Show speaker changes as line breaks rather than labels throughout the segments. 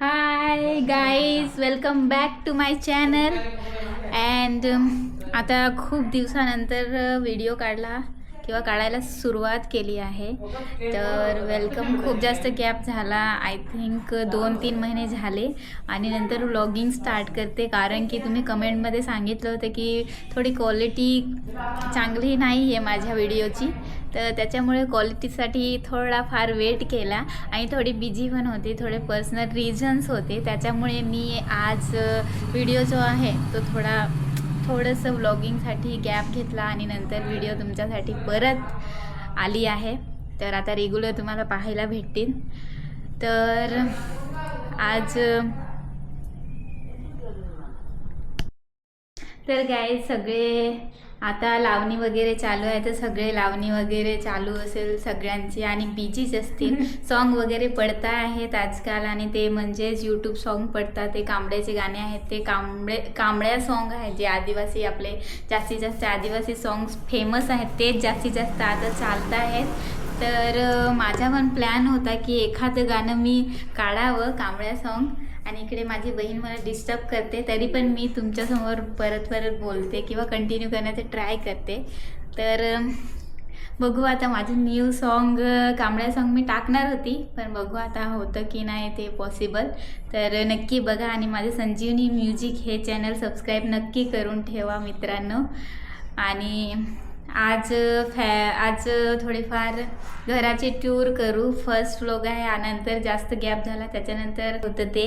High guys, welcome back to my channel. And आता खूप दिवसानंतर व्हिडिओ काढायला सुरुवात केली आहे. तर वेलकम. खूप जास्त गॅप झाला, आय थिंक 2-3 महिने झाले. आणि नंतर व्लॉगिंग स्टार्ट करते, कारण की तुम्ही कमेंटमध्ये सांगितलं होतं की थोडी क्वालिटी चांगली नाही आहे माझ्या व्हिडिओची. तर त्याच्यामुळे क्वालिटीसाठी थोडाफार वेट केला आणि थोडी बिझी पण होती, थोडे पर्सनल रिझन्स होते. त्याच्यामुळे मी आज व्हिडिओ जो आहे तो थोडंसं व्लॉगिंगसाठी गॅप घेतला आणि नंतर व्हिडिओ तुमच्यासाठी परत आली आहे. तर आता रेग्युलर तुम्हाला पाहायला भेटतील. तर आज तर गाईज, सगळे आता लावणी वगैरे चालू आहे, तर सगळे लावणी वगैरे चालू असेल सगळ्यांची आणि बिजीच असतील. सॉन्ग वगैरे पडता आहेत आजकाल, आणि ते म्हणजेच यूट्यूब सॉन्ग पडतात. ते कांबड्याचे गाणे आहेत, ते कांबड्या सॉन्ग आहेत, जे आदिवासी आपले जास्तीत जास्त आदिवासी सॉंग्स फेमस आहेत, तेच जास्तीत जास्त आता चालत आहेत. तर माझा पण प्लॅन होता की एखादं गाणं मी काढावं कांबड्या सॉन्ग. आणि इकडे माझी बहीण मला डिस्टर्ब करते, तरी पण मी तुमच्यासमोर परत बोलते किंवा कंटिन्यू करण्याचं ट्राय करते. तर बघू आता माझं न्यू सॉन्ग, कांबड्या सॉन्ग मी टाकणार होती, पण बघू आता होतं की नाही ते पॉसिबल. तर नक्की बघा आणि माझे संजीवनी म्युझिक हे चॅनल सबस्क्राईब नक्की करून ठेवा मित्रांनो. आणि आज थोडेफार घराचे टूर करू. फर्स्ट व्लॉग आहे, यानंतर जास्त गॅप झाला त्याच्यानंतर होतं ते.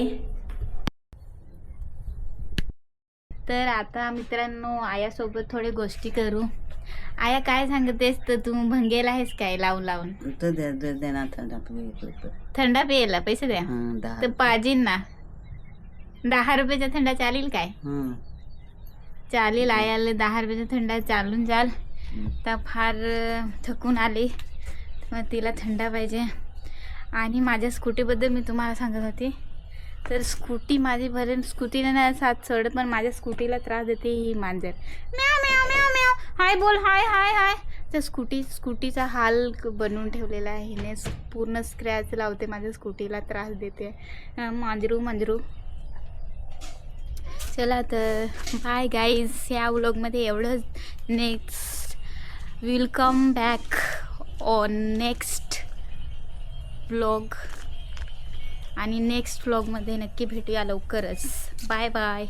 तर आता मित्रांनो आयासोबत थोडी गोष्टी करू. आया, काय सांगतेस? तर तू भंगेला आहेस काय लावून? थंडा प्यायला पैसे द्या तर पाहिजे ना. 10 रुपयाचा थंडा चालेल काय? चालेल. आयाला 10 रुपयाचा थंडा चालून जाल. तर फार थकून आले, मग तिला थंडा पाहिजे. आणि माझ्या स्कूटीबद्दल मी तुम्हाला सांगत होते. तर स्कूटी माझी भरेल, स्कूटीला नाही साथ चढ, पण माझ्या स्कूटीला त्रास देते ही मांजर. म्याव म्याव म्याव म्याव. हाय बोल, हाय हाय हाय. तर स्कूटीचा हाल बनवून ठेवलेला आहे हिने. पूर्ण स्क्रॅच लावते माझ्या स्कूटीला, त्रास देते. मांजरू. चला तर बाय गाईज. ह्या व्लॉगमध्ये एवढंच. Next will come back on next vlog, आणि नेक्स्ट व्लॉगमध्ये नक्की भेटूया लवकरच. Bye bye.